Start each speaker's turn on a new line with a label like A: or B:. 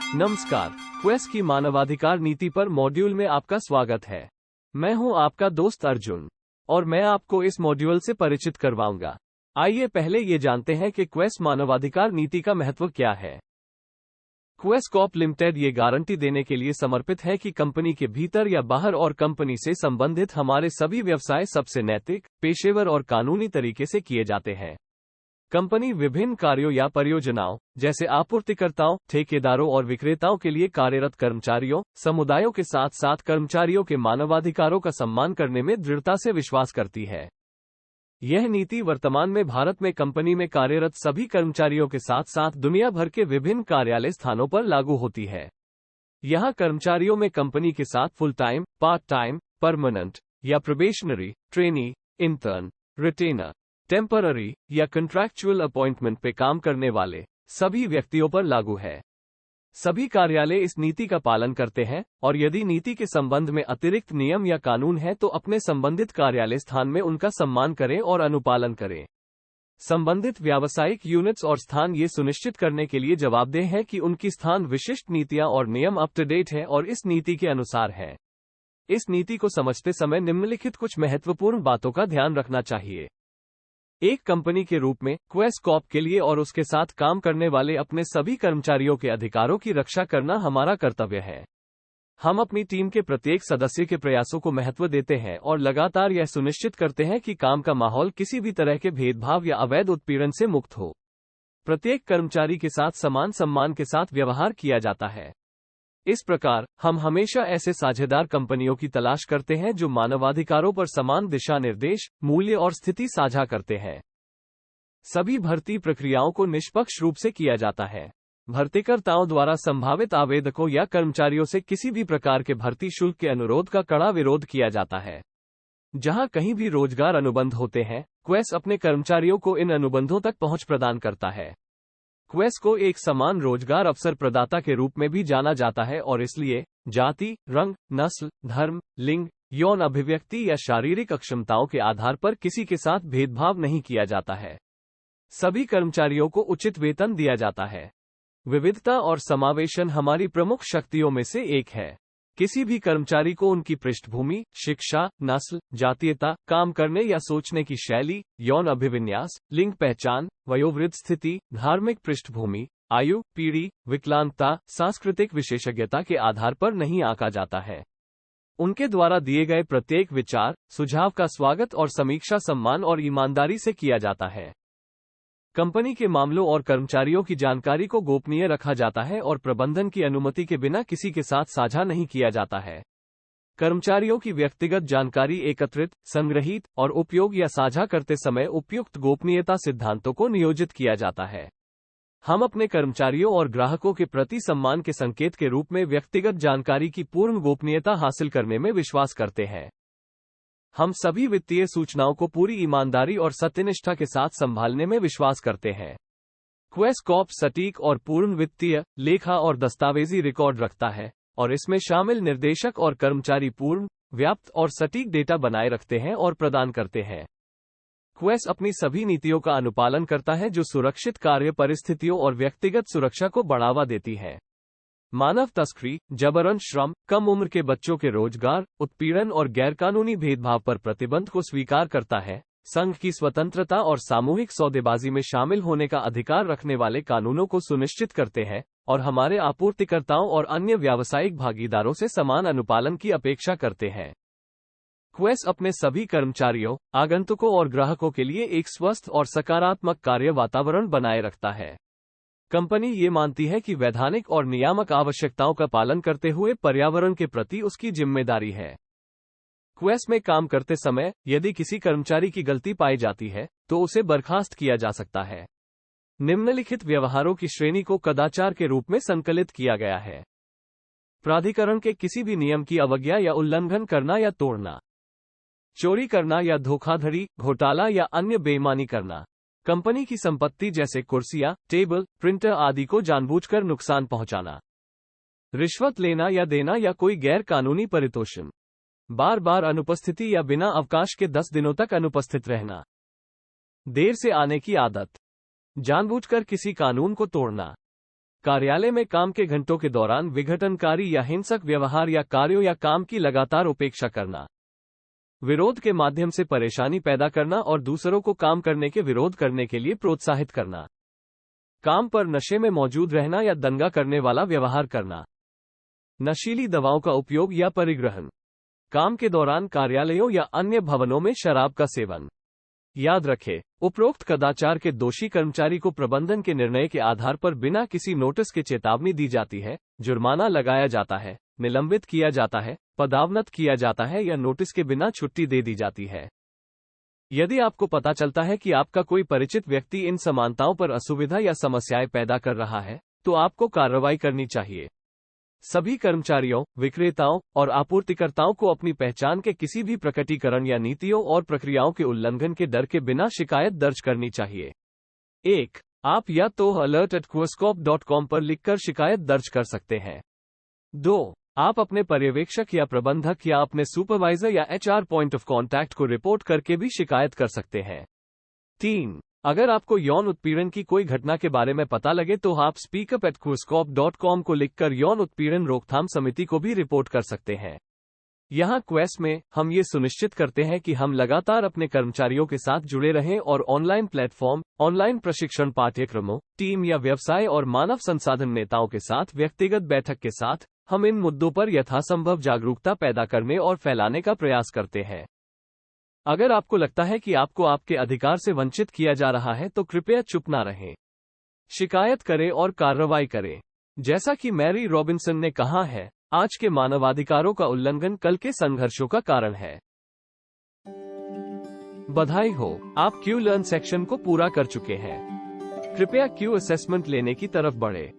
A: नमस्कार। क्वेस की मानवाधिकार नीति पर मॉड्यूल में आपका स्वागत है। मैं हूं आपका दोस्त अर्जुन और मैं आपको इस मॉड्यूल से परिचित करवाऊंगा। आइए पहले ये जानते हैं कि क्वेस मानवाधिकार नीति का महत्व क्या है। क्वेस कॉर्प लिमिटेड ये गारंटी देने के लिए समर्पित है कि कंपनी के भीतर या बाहर और कंपनी से संबंधित हमारे सभी व्यवसाय सबसे नैतिक, पेशेवर और कानूनी तरीके से किए जाते हैं। कंपनी विभिन्न कार्यों या परियोजनाओं, जैसे आपूर्तिकर्ताओं, ठेकेदारों और विक्रेताओं के लिए कार्यरत कर्मचारियों, समुदायों के साथ साथ कर्मचारियों के मानवाधिकारों का सम्मान करने में दृढ़ता से विश्वास करती है। यह नीति वर्तमान में भारत में कंपनी में कार्यरत सभी कर्मचारियों के साथ साथ दुनिया भर के विभिन्न कार्यालय स्थानों पर लागू होती है। यहाँ कर्मचारियों में कंपनी के साथ full time, part time, permanent या probationary, trainee, intern, retainer, temporary या कंट्रैक्चुअल अपॉइंटमेंट पे काम करने वाले सभी व्यक्तियों पर लागू है। सभी कार्यालय इस नीति का पालन करते हैं और यदि नीति के संबंध में अतिरिक्त नियम या कानून है तो अपने संबंधित कार्यालय स्थान में उनका सम्मान करें और अनुपालन करें। संबंधित व्यावसायिक यूनिट्स और स्थान ये सुनिश्चित करने के लिए जवाबदेह हैं कि उनकी स्थान विशिष्ट नीतियां और नियम अप टू डेट है और इस नीति के अनुसार है। इस नीति को समझते समय निम्नलिखित कुछ महत्वपूर्ण बातों का ध्यान रखना चाहिए। एक कंपनी के रूप में क्वेस कॉर्प के लिए और उसके साथ काम करने वाले अपने सभी कर्मचारियों के अधिकारों की रक्षा करना हमारा कर्तव्य है। हम अपनी टीम के प्रत्येक सदस्य के प्रयासों को महत्व देते हैं और लगातार यह सुनिश्चित करते हैं कि काम का माहौल किसी भी तरह के भेदभाव या अवैध उत्पीड़न से मुक्त हो। प्रत्येक कर्मचारी के साथ समान सम्मान के साथ व्यवहार किया जाता है। इस प्रकार हम हमेशा ऐसे साझेदार कंपनियों की तलाश करते हैं जो मानवाधिकारों पर समान दिशा निर्देश, मूल्य और स्थिति साझा करते हैं। सभी भर्ती प्रक्रियाओं को निष्पक्ष रूप से किया जाता है। भर्तीकर्ताओं द्वारा संभावित आवेदकों या कर्मचारियों से किसी भी प्रकार के भर्ती शुल्क के अनुरोध का कड़ा विरोध किया जाता है। जहां कहीं भी रोजगार अनुबंध होते हैं, क्वेस अपने कर्मचारियों को इन अनुबंधों तक पहुंच प्रदान करता है। क्वेस को एक समान रोजगार अवसर प्रदाता के रूप में भी जाना जाता है और इसलिए जाति, रंग, नस्ल, धर्म, लिंग, यौन अभिव्यक्ति या शारीरिक अक्षमताओं के आधार पर किसी के साथ भेदभाव नहीं किया जाता है। सभी कर्मचारियों को उचित वेतन दिया जाता है। विविधता और समावेशन हमारी प्रमुख शक्तियों में से एक है। किसी भी कर्मचारी को उनकी पृष्ठभूमि, शिक्षा, नस्ल, जातीयता, काम करने या सोचने की शैली, यौन अभिविन्यास, लिंग पहचान, वयोवृद्ध स्थिति, धार्मिक पृष्ठभूमि, आयु, पीढ़ी, विकलांगता, सांस्कृतिक विशेषज्ञता के आधार पर नहीं आंका जाता है। उनके द्वारा दिए गए प्रत्येक विचार, सुझाव का स्वागत और समीक्षा सम्मान और ईमानदारी से किया जाता है। कंपनी के मामलों और कर्मचारियों की जानकारी को गोपनीय रखा जाता है और प्रबंधन की अनुमति के बिना किसी के साथ साझा नहीं किया जाता है। कर्मचारियों की व्यक्तिगत जानकारी एकत्रित, संग्रहीत और उपयोग या साझा करते समय उपयुक्त गोपनीयता सिद्धांतों को नियोजित किया जाता है। हम अपने कर्मचारियों और ग्राहकों के प्रति सम्मान के संकेत के रूप में व्यक्तिगत जानकारी की पूर्ण गोपनीयता हासिल करने में विश्वास करते हैं। हम सभी वित्तीय सूचनाओं को पूरी ईमानदारी और सत्यनिष्ठा के साथ संभालने में विश्वास करते हैं। क्वेस कॉर्प सटीक और पूर्ण वित्तीय, लेखा और दस्तावेजी रिकॉर्ड रखता है और इसमें शामिल निर्देशक और कर्मचारी पूर्ण, व्याप्त और सटीक डेटा बनाए रखते हैं और प्रदान करते हैं। क्वेस अपनी सभी नीतियों का अनुपालन करता है जो सुरक्षित कार्य परिस्थितियों और व्यक्तिगत सुरक्षा को बढ़ावा देती है। मानव तस्करी, जबरन श्रम, कम उम्र के बच्चों के रोजगार, उत्पीड़न और गैरकानूनी भेदभाव पर प्रतिबंध को स्वीकार करता है। संघ की स्वतंत्रता और सामूहिक सौदेबाजी में शामिल होने का अधिकार रखने वाले कानूनों को सुनिश्चित करते हैं और हमारे आपूर्तिकर्ताओं और अन्य व्यावसायिक भागीदारों से समान अनुपालन की अपेक्षा करते हैं। क्वेस अपने सभी कर्मचारियों, आगंतुकों और ग्राहकों के लिए एक स्वस्थ और सकारात्मक कार्य वातावरण बनाए रखता है। कंपनी ये मानती है कि वैधानिक और नियामक आवश्यकताओं का पालन करते हुए पर्यावरण के प्रति उसकी जिम्मेदारी है। क्वेस में काम करते समय यदि किसी कर्मचारी की गलती पाई जाती है तो उसे बर्खास्त किया जा सकता है। निम्नलिखित व्यवहारों की श्रेणी को कदाचार के रूप में संकलित किया गया है। प्राधिकरण के किसी भी नियम की अवज्ञा या उल्लंघन करना या तोड़ना, चोरी करना या धोखाधड़ी, घोटाला या अन्य बेईमानी करना, कंपनी की संपत्ति जैसे कुर्सियां, टेबल, प्रिंटर आदि को जानबूझकर नुकसान पहुंचाना, रिश्वत लेना या देना या कोई गैर कानूनी परितोषण, बार बार अनुपस्थिति या बिना अवकाश के 10 दिनों तक अनुपस्थित रहना, देर से आने की आदत, जानबूझकर किसी कानून को तोड़ना, कार्यालय में काम के घंटों के दौरान विघटनकारी या हिंसक व्यवहार या कार्यों या काम की लगातार उपेक्षा करना। विरोध के माध्यम से परेशानी पैदा करना और दूसरों को काम करने के विरोध करने के लिए प्रोत्साहित करना। काम पर नशे में मौजूद रहना या दंगा करने वाला व्यवहार करना। नशीली दवाओं का उपयोग या परिग्रहण। काम के दौरान कार्यालयों या अन्य भवनों में शराब का सेवन। याद रखें, उपरोक्त कदाचार के दोषी कर्मचारी को प्रबंधन के निर्णय के आधार पर बिना किसी नोटिस के चेतावनी दी जाती है, जुर्माना लगाया जाता है, निलंबित किया जाता है, पदावनत किया जाता है या नोटिस के बिना छुट्टी दे दी जाती है। यदि आपको पता चलता है कि आपका कोई परिचित व्यक्ति इन समानताओं पर असुविधा या समस्याएं पैदा कर रहा है, तो आपको कार्रवाई करनी चाहिए। सभी कर्मचारियों, विक्रेताओं और आपूर्तिकर्ताओं को अपनी पहचान के किसी भी प्रकटीकरण या नीतियों और प्रक्रियाओं के उल्लंघन के डर के बिना शिकायत दर्ज करनी चाहिए। 1. आप या तो alert@quoscorp.com पर लिखकर शिकायत दर्ज कर सकते हैं। 2. आप अपने पर्यवेक्षक या प्रबंधक या अपने सुपरवाइजर या HR पॉइंट ऑफ कॉन्टैक्ट को रिपोर्ट करके भी शिकायत कर सकते हैं। 3. अगर आपको यौन उत्पीड़न की कोई घटना के बारे में पता लगे तो आप speakup@quoscorp.com को लिखकर यौन उत्पीड़न रोकथाम समिति को भी रिपोर्ट कर सकते हैं। यहाँ क्वेस में हम ये सुनिश्चित करते हैं कि हम लगातार अपने कर्मचारियों के साथ जुड़े रहें और ऑनलाइन प्लेटफॉर्म, ऑनलाइन प्रशिक्षण पाठ्यक्रमों, टीम या व्यवसाय और मानव संसाधन नेताओं के साथ व्यक्तिगत बैठक के साथ हम इन मुद्दों पर यथासंभव जागरूकता पैदा करने और फैलाने का प्रयास करते हैं। अगर आपको लगता है कि आपको आपके अधिकार से वंचित किया जा रहा है तो कृपया चुप ना रहें। शिकायत करें और कार्रवाई करें। जैसा कि मैरी रॉबिन्सन ने कहा है, आज के मानवाधिकारों का उल्लंघन कल के संघर्षों का कारण है। बधाई हो, आप क्यू लर्न सेक्शन को पूरा कर चुके हैं। कृपया क्यू असेसमेंट लेने की तरफ बढ़े।